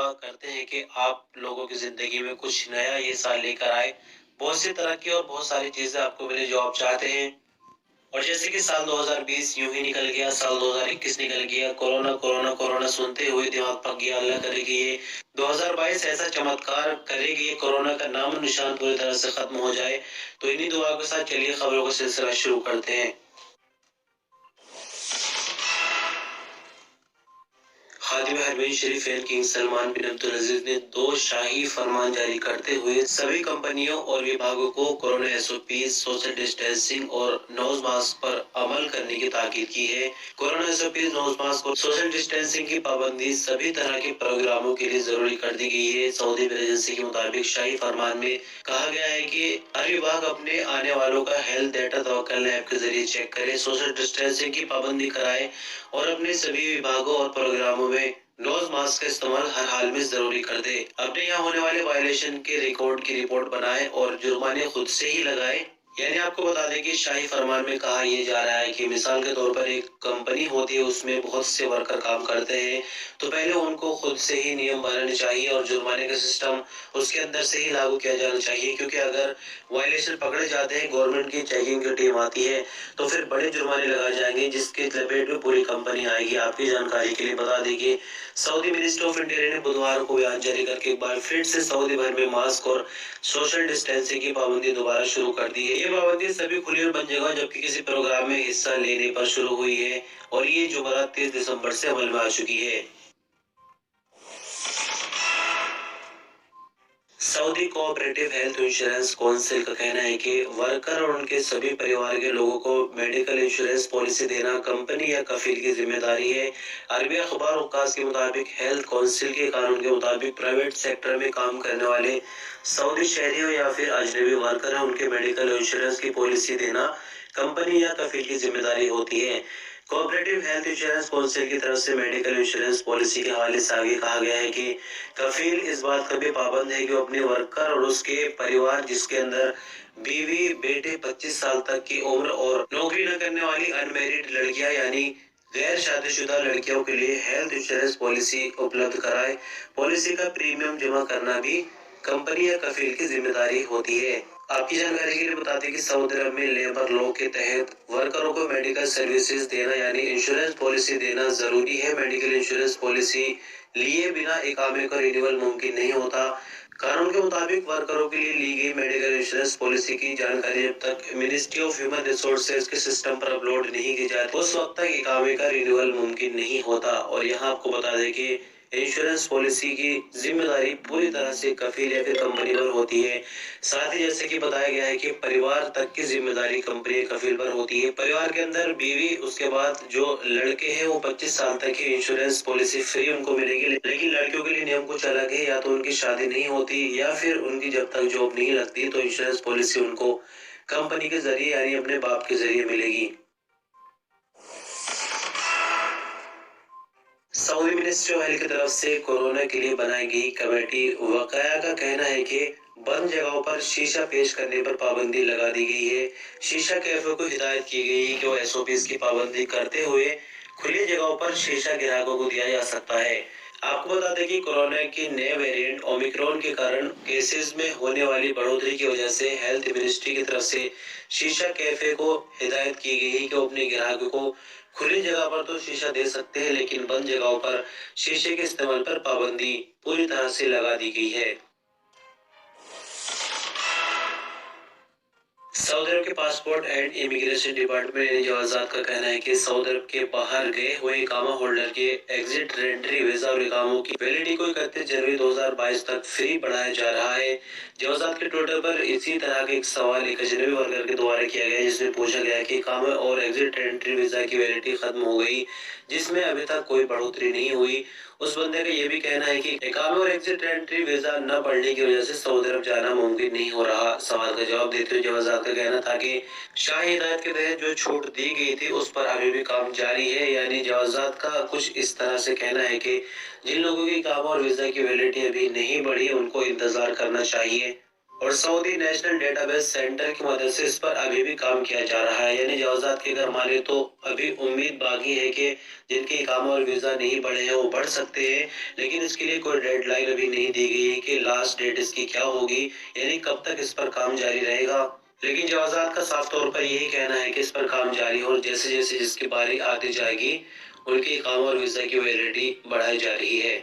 दुआ करते हैं कि आप लोगों की ज़िंदगी में कुछ नया ये साल लेकर आए। बहुत सी तरक्की और बहुत सारी चीज़ें आपको मिले जो आप चाहते हैं। और जैसे कि साल 2020 यूं ही निकल गया, साल 2021 निकल गया, कोरोना कोरोना कोरोना सुनते हुए दिमाग पक गया। अल्लाह करे कि ये 2022 ऐसा चमत्कार करे कि ये कोरोना का नामो निशान पूरी तरह से खत्म हो जाए। तो इन्हीं दुआ के साथ चलिए खबरों का सिलसिला शुरू करते हैं। खादिम हरमैन शरीफ एयर किंग सलमान बिन अब्दुल अजीज ने 2 शाही फरमान जारी करते हुए सभी कंपनियों और विभागों को कोरोना एसओपीज, सोशल डिस्टेंसिंग और नोज मास्क पर अमल करने की ताकीद की है। कोरोना एसओपीज, नोज मास्क और सोशल डिस्टेंसिंग की पाबंदी सभी तरह के प्रोग्रामों के लिए जरूरी कर दी गई है। सऊदी एजेंसी के मुताबिक शाही फरमान में कहा गया है कि हर विभाग अपने आने वालों का हेल्थ डेटा तवक्कल ऐप के जरिए चेक करे, सोशल डिस्टेंसिंग की पाबंदी कराए और अपने सभी विभागों और प्रोग्रामों में नोज मास्क का इस्तेमाल हर हाल में जरूरी कर दे। अपने यहाँ होने वाले वायलेशन के रिकॉर्ड की रिपोर्ट बनाए और जुर्माने खुद से ही लगाए। यानी आपको बता दें कि शाही फरमान में कहा यह जा रहा है कि मिसाल के तौर पर एक कंपनी होती है, उसमें बहुत से वर्कर काम करते हैं, तो पहले उनको खुद से ही नियम बनाने चाहिए और जुर्माने का सिस्टम उसके अंदर से ही लागू किया जाना चाहिए। क्योंकि अगर वायलेशन पकड़े जाते हैं, गवर्नमेंट की चेकिंग की टीम आती है, तो फिर बड़े जुर्माने लगाए जाएंगे जिसके लपेट में पूरी कंपनी आएगी। आपकी जानकारी के लिए बता दें कि सऊदी मिनिस्ट्री ऑफ इंटीरियर ने बुधवार को बयान जारी करके एक बार फिर से सऊदी भर में मास्क और सोशल डिस्टेंसिंग की पाबंदी दोबारा शुरू कर दी है। ये पाबंदी सभी खुली और बंद जगह जबकि किसी प्रोग्राम में हिस्सा लेने पर शुरू हुई है और ये जुमेरात 30 दिसंबर से अमल में आ चुकी है। Saudi cooperative health insurance council का कहना है कि वर्कर और उनके सभी परिवार के लोगों को मेडिकल इंश्योरेंस पॉलिसी देना कंपनी या कफील की जिम्मेदारी है। अरबी अखबार उक्कास के मुताबिक हेल्थ काउंसिल के कानून के मुताबिक प्राइवेट सेक्टर में काम करने वाले सऊदी शहरियों या फिर अजनबी वर्कर है, उनके मेडिकल इंश्योरेंस की पॉलिसी देना कंपनी या कफील की जिम्मेदारी होती है। कोऑपरेटिव हेल्थ इंश्योरेंस काउंसिल की तरफ से मेडिकल इंश्योरेंस पॉलिसी के हवाले से आगे कहा गया है कि कफील इस बात का भी पाबंद है कि वो अपने वर्कर और उसके परिवार जिसके अंदर बीवी, बेटे, 25 साल तक की उम्र और नौकरी न करने वाली अनमैरिड लड़कियां यानी गैर शादीशुदा लड़कियों के लिए हेल्थ इंश्योरेंस पॉलिसी उपलब्ध कराए। पॉलिसी का प्रीमियम जमा करना भी कंपनी या कफील की जिम्मेदारी होती है। आपकी जानकारी के लिए बता दें कि सऊदी अरब में लेबर लॉ के तहत वर्करों को मेडिकल सर्विसेज देना यानी इंश्योरेंस पॉलिसी देना जरूरी है। मेडिकल इंश्योरेंस पॉलिसी लिए बिना इकामे का रिन्यूअल मुमकिन नहीं होता। कानून के मुताबिक वर्करों के लिए ली गई मेडिकल इंश्योरेंस पॉलिसी की जानकारी जब तक मिनिस्ट्री ऑफ ह्यूमन रिसोर्सेज के सिस्टम पर अपलोड नहीं की जाती उस वक्त तक इकामे का रिन्यूअल मुमकिन नहीं होता। और यहाँ आपको बता दें कि इंश्योरेंस पॉलिसी की जिम्मेदारी पूरी तरह से कफील या फिर कंपनी पर होती है। साथ ही जैसे कि बताया गया है कि परिवार तक की जिम्मेदारी कंपनी कफील पर होती है। परिवार के अंदर बीवी, उसके बाद जो लड़के हैं वो 25 साल तक की इंश्योरेंस पॉलिसी फ्री उनको मिलेगी। लेकिन लड़कियों के लिए नियम कुछ अलग है, या तो उनकी शादी नहीं होती या फिर उनकी जब तक जॉब नहीं लगती तो इंश्योरेंस पॉलिसी उनको कंपनी के जरिए यानी अपने बाप के जरिए मिलेगी। सऊदी मिनिस्ट्री ऑफ हेल्थ की तरफ से कोरोना के लिए बनाई गई कमेटी वकाया का कहना है कि बंद जगहों पर शीशा पेश करने पर पाबंदी लगा दी गई है। शीशा कैफे को हिदायत की गई है कि वो एसओपीज की पाबंदी करते हुए खुली जगहों पर शीशा ग्राहकों को दिया जा सकता है। आपको बता दें कि कोरोना के नए वेरिएंट ओमिक्रॉन के कारण केसेस में होने वाली बढ़ोतरी की वजह से हेल्थ मिनिस्ट्री की तरफ से शीशा कैफे को हिदायत की गई है कि वो अपने ग्राहकों को खुली जगह पर तो शीशा दे सकते हैं, लेकिन बंद जगहों पर शीशे के इस्तेमाल पर पाबंदी पूरी तरह से लगा दी गई है। सऊदी अरब के पासपोर्ट एंड इमिग्रेशन डिपार्टमेंट ने जवाजात का कहना है कि सऊदी अरब के बाहर गए हुए इकामा होल्डर के एग्जिट रेंट्री वीजा और इकामों की वैलिडिटी को 31 जनवरी 2022 तक फ्री बढ़ाया जा रहा है। जवाजात के ट्विटर पर इसी तरह का एक सवाल एक अजनबी वर्कर के द्वारा किया गया, जिसमें पूछा गया कि इकामा और एग्जिट रेंट्री वीजा की वैलिडिटी खत्म हो गई जिसमें अभी तक कोई बढ़ोतरी नहीं हुई। उस बंदे का ये भी कहना है कि इकामा और एग्जिट एंट्री वीजा न बढ़ने की वजह से सऊदी अरब जाना मुमकिन नहीं हो रहा। सवाल का जवाब देते हुए जवाजात का कहना था कि शाही हिदायत के तहत जो छूट दी गई थी उस पर अभी भी काम जारी है। यानी जवाजात का कुछ इस तरह से कहना है कि जिन लोगों की इकामा और वीजा की वैलिडिटी अभी नहीं बढ़ी उनको इंतजार करना चाहिए। और सऊदी नेशनल डेटाबेस सेंटर की मदद से इस पर अभी भी काम किया जा रहा है। यानी जवाजात की अगर माने तो अभी उम्मीद बाकी है कि जिनके इकामा और वीजा नहीं बढ़े हैं वो बढ़ सकते हैं, लेकिन इसके लिए कोई डेडलाइन अभी नहीं दी गई है कि लास्ट डेट इसकी क्या होगी, यानी कब तक इस पर काम जारी रहेगा। लेकिन जवाजात का साफ तौर पर यही कहना है कि इस पर काम जारी हो और जैसे जैसे जिसकी बारी आती जाएगी उनके इकामा और वीजा की वैलिडिटी बढ़ाई जा रही है।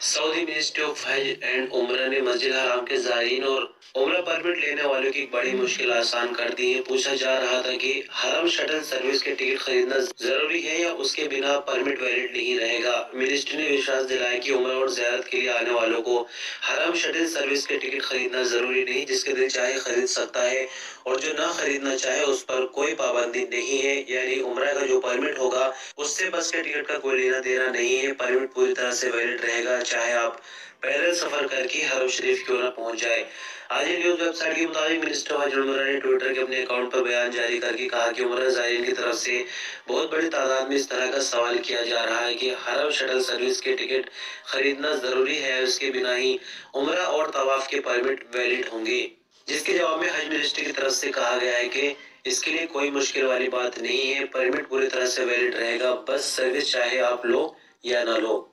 सऊदी मिनिस्ट्री ऑफ हज एंड उमरा ने मस्जिद हराम के ज़ायरीन और उमरा परमिट लेने वालों की एक बड़ी मुश्किल आसान कर दी है। पूछा जा रहा था कि हरम शटल सर्विस के टिकट खरीदना जरूरी है या उसके बिना परमिट वैलिड नहीं रहेगा। मिनिस्ट्री ने विश्वास दिलाया कि उमरा और ज़ियारत के लिए आने वालों को हरम शटल सर्विस के टिकट खरीदना जरूरी नहीं, जिसके दिल चाहे खरीद सकता है और जो ना खरीदना चाहे उस पर कोई पाबंदी नहीं है। यानी उमरा का जो परमिट होगा उससे बस के टिकट का कोई लेना देना नहीं है। परमिट पूरी तरह से वैलिड रहेगा, चाहे आप पैदल सफर करके हरम शरीफ क्यों ना पहुंच जाए। आज न्यूज वेबसाइट के मुताबिक मिनिस्टर हज उमरा ने ट्विटर के अपने अकाउंट पर बयान जारी करके कहा कि उमरा ज़ायरीन की तरफ से बहुत बड़ी तादाद में इस तरह का सवाल किया जा रहा है कि हरम शटल सर्विस के टिकट खरीदना जरूरी है, उसके बिना ही उमरा और तवाफ के परमिट वैलिड होंगे। जिसके जवाब में हज मिनिस्ट्री की तरफ से कहा गया है कि इसके लिए कोई मुश्किल वाली बात नहीं है, परमिट पूरी तरह से वैलिड रहेगा, बस सर्विस चाहे आप लो या ना लो।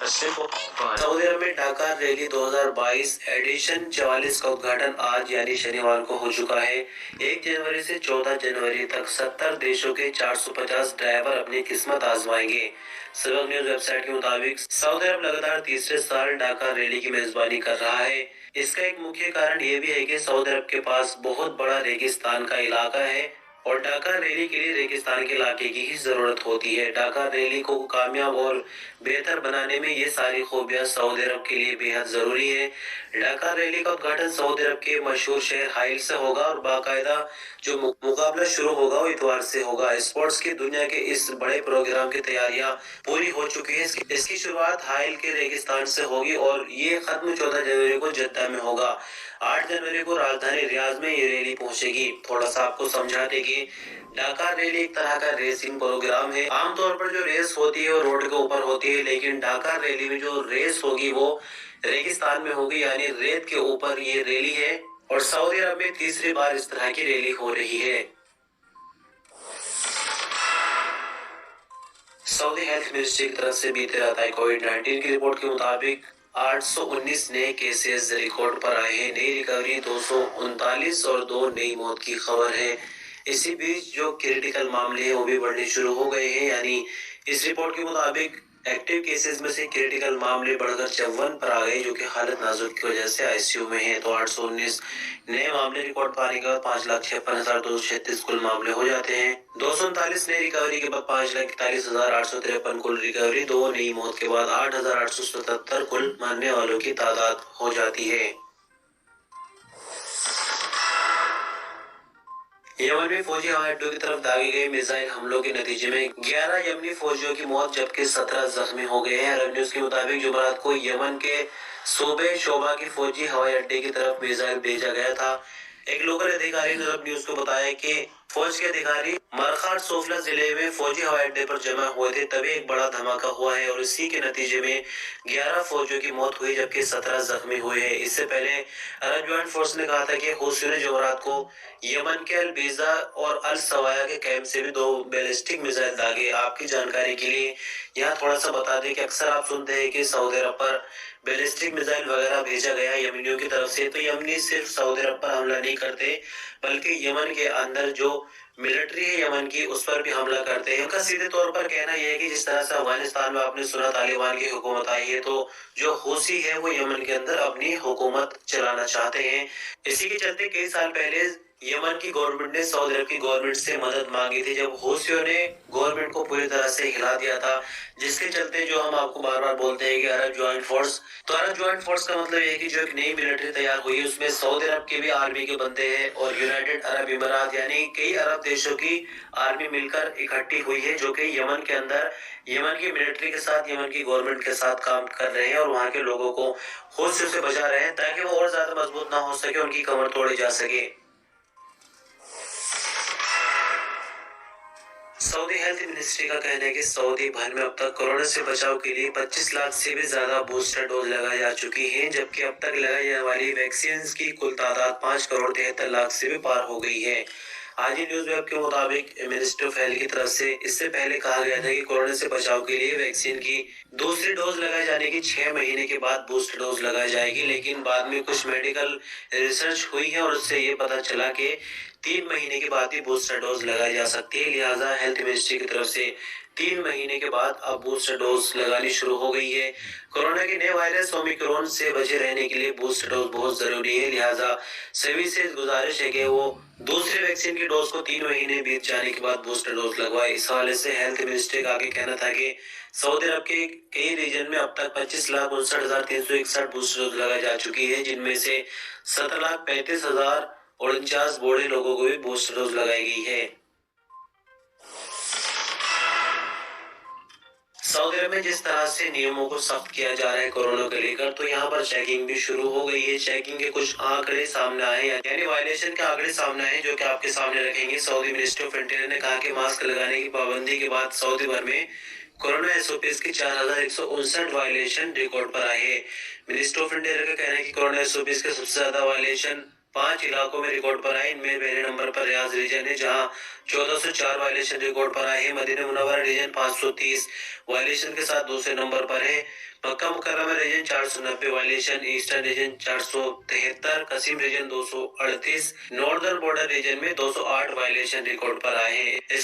सऊदी अरब में ढाका रैली 2022 एडिशन 44 का उद्घाटन आज यानी शनिवार को हो चुका है। 1 जनवरी से 14 जनवरी तक 70 देशों के 450 ड्राइवर अपनी किस्मत आजमाएंगे। सबक न्यूज वेबसाइट के मुताबिक सऊदी अरब लगातार तीसरे साल ढाका रैली की मेजबानी कर रहा है। इसका एक मुख्य कारण ये भी है कि सऊदी अरब के पास बहुत बड़ा रेगिस्तान का इलाका है और ढाका रैली के लिए रेगिस्तान के इलाके की ही जरूरत होती है। ढाका रैली को कामयाब और बेहतर बनाने में ये सारी खूबियां सऊदी अरब के लिए बेहद जरूरी है। ढाका रैली का उद्घाटन सऊदी अरब के मशहूर शहर हाइल से होगा और बाकायदा जो मुकाबला शुरू होगा वो इतवार से होगा। स्पोर्ट्स की दुनिया के इस बड़े प्रोग्राम की तैयारियां पूरी हो चुकी है। इसकी शुरुआत हाइल के रेगिस्तान से होगी और ये खत्म 14 जनवरी को जद्दा में होगा। 8 जनवरी को राजधानी रियाद में ये रैली पहुंचेगी। थोड़ा सा आपको समझा दें कि ढाका रैली एक तरह का रेसिंग प्रोग्राम है। आमतौर पर जो रेस होती है वो रोड के ऊपर होती है, लेकिन ढाका रैली में जो रेस होगी वो रेगिस्तान में होगी, यानी रेत के ऊपर ये रैली है और सऊदी अरब में तीसरी बार इस तरह की रैली हो रही है। सऊदी हेल्थ मिनिस्ट्री की तरफ से बीते रात आई कोविड-19 की रिपोर्ट के मुताबिक 819 नए केसेस रिकॉर्ड पर आए हैं। नई रिकवरी 239 और 2 नई मौत की खबर है। इसी बीच जो क्रिटिकल मामले हैं वो भी बढ़ने शुरू हो गए हैं। यानी इस रिपोर्ट के मुताबिक एक्टिव केसेस में से क्रिटिकल मामले बढ़कर 54 पर आ गए, जो कि हालत नाजुक की वजह से आईसीयू में है। तो 819 नए मामले रिकॉर्ड पाने के बाद 5,56,236 कुल मामले हो जाते हैं। 239 नई रिकवरी के बाद 5,41,853 कुल रिकवरी, 2 नई मौत के बाद 8,877 कुल मरने वालों की तादाद हो जाती है। यमन में फौजी हवाई अड्डों की तरफ दागे गए मिसाइल हमलों के नतीजे में 11 यमनी फौजियों की मौत जबकि 17 जख्मी हो गए हैं। अरब न्यूज के मुताबिक जुमेरात को यमन के सूबे शोबा की फौजी हवाई अड्डे की तरफ मिसाइल भेजा गया था। एक लोकल अधिकारी ने अरब न्यूज को बताया कि फौज के अधिकारी मरखार सोफला जिले में फौजी हवाई अड्डे पर जमा हुए थे, तभी एक बड़ा धमाका हुआ है और इसी के नतीजे में 11 फौजियों की मौत हुई जबकि 17 जख्मी हुए हैं। इससे पहले अरब ज्वाइंट फोर्स ने कहा था कि हूथियों ने जुमेरात को यमन के अल बेजा और अल सवाया के कैंप से भी 2 बैलिस्टिक मिसाइल दागे। आपकी जानकारी के लिए यहाँ थोड़ा सा बता दें कि अक्सर आप सुनते हैं कि सऊदी अरब पर बैलिस्टिक मिसाइल वगैरह भेजा गया यमनियों की तरफ से। तो यमनी सिर्फ सऊदी अरब पर हमला नहीं करते बल्कि यमन के अंदर जो मिलिट्री है यमन की उस पर भी हमला करते हैं। उनका सीधे तौर पर कहना यह है कि जिस तरह से अफगानिस्तान में आपने सुना तालिबान की हुकूमत आई है, तो जो हूसी है वो यमन के अंदर अपनी हुकूमत चलाना चाहते हैं। इसी के चलते कई साल पहले यमन की गवर्नमेंट ने सऊदी अरब की गवर्नमेंट से मदद मांगी थी, जब हूसियों ने गवर्नमेंट को पूरी तरह से हिला दिया था, जिसके चलते जो हम आपको बार बार बोलते हैं कि अरब ज्वाइंट फोर्स। तो अरब ज्वाइंट फोर्स का मतलब है कि जो एक नई मिलिट्री तैयार हुई है उसमें सऊदी अरब के भी आर्मी के बंदे हैं और यूनाइटेड अरब इमारात यानी कई अरब देशों की आर्मी मिलकर इकट्ठी हुई है, जो कि यमन के अंदर यमन की मिलिट्री के साथ यमन की गवर्नमेंट के साथ काम कर रहे हैं और वहां के लोगों को हूसियों से बचा रहे हैं ताकि वो और ज्यादा मजबूत ना हो सके, उनकी कमर तोड़ी जा सके। सऊदी हेल्थ मिनिस्ट्री का कहना है कि सऊदी भर में अब तक कोरोना से बचाव के लिए 25 लाख से भी ज्यादा बूस्टर डोज लगाई जा चुकी हैं, जबकि अब तक लगाई जाने वाली वैक्सीन की कुल तादाद 5 करोड़ 73 लाख से भी पार हो गई है। आज ही न्यूज वेब के मुताबिक मिनिस्ट्री ऑफ हेल्थ की तरफ से इससे पहले कहा गया था कि कोरोना से बचाव के लिए वैक्सीन की दूसरी डोज लगाए जाने की 6 महीने के बाद बूस्टर डोज लगाई जाएगी, लेकिन बाद में कुछ मेडिकल रिसर्च हुई है और उससे ये पता चला कि 3 महीने के बाद ही बूस्टर डोज लगाई जा सकती है। लिहाजा हेल्थ मिनिस्ट्री की तरफ से 3 महीने के बाद अब बूस्टर डोज लगानी शुरू हो गई है। कोरोना के नए वायरस ओमिक्रॉन से बचे रहने के लिए बूस्टर डोज बहुत जरूरी है। लिहाजा सभी से गुजारिश है कि वो दूसरे वैक्सीन की डोज को 3 महीने बीत जाने के बाद बूस्टर डोज लगवाए। इस हवाले से हेल्थ मिनिस्ट्री का आगे कहना था कि सऊदी अरब के कई रीजन में अब तक 25,59,361 बूस्टर डोज लगाई जा चुकी है, जिनमें से 17,35,049 बूढ़े लोगों को भी बूस्टर डोज लगाई गई है। सऊदी अरब में जिस तरह से नियमों को सख्त किया जा रहा है कोरोना को लेकर, तो यहाँ पर चेकिंग भी शुरू हो गई है। चेकिंग के कुछ आंकड़े सामने आए, यानी वायलेशन के आंकड़े सामने आए, जो कि आपके सामने रखेंगे। सऊदी मिनिस्ट्री ऑफ इंटीरियर ने कहा कि मास्क लगाने की पाबंदी के बाद सऊदी भर में कोरोना एसओपीज की 4,159 वायलेशन रिकॉर्ड पर आए हैं। मिनिस्ट्री ऑफ इंटीरियर का कहना है कि कोरोना एसओपीज के सबसे ज्यादा वायलेशन 5 इलाकों में रिकॉर्ड पर आए। इनमें पहले नंबर पर रियाज रीजन है, जहां 1404 वायलेशन रिकॉर्ड पर आए हैं। मदीना मुनव्वरा रीजन 530 वायलेशन के साथ दूसरे नंबर पर है। Makkah Mukarramah region 490 violation, eastern region 473, Qassim region 238, northern border region में 208 वायलेशन रिकॉर्ड पर आए हैं।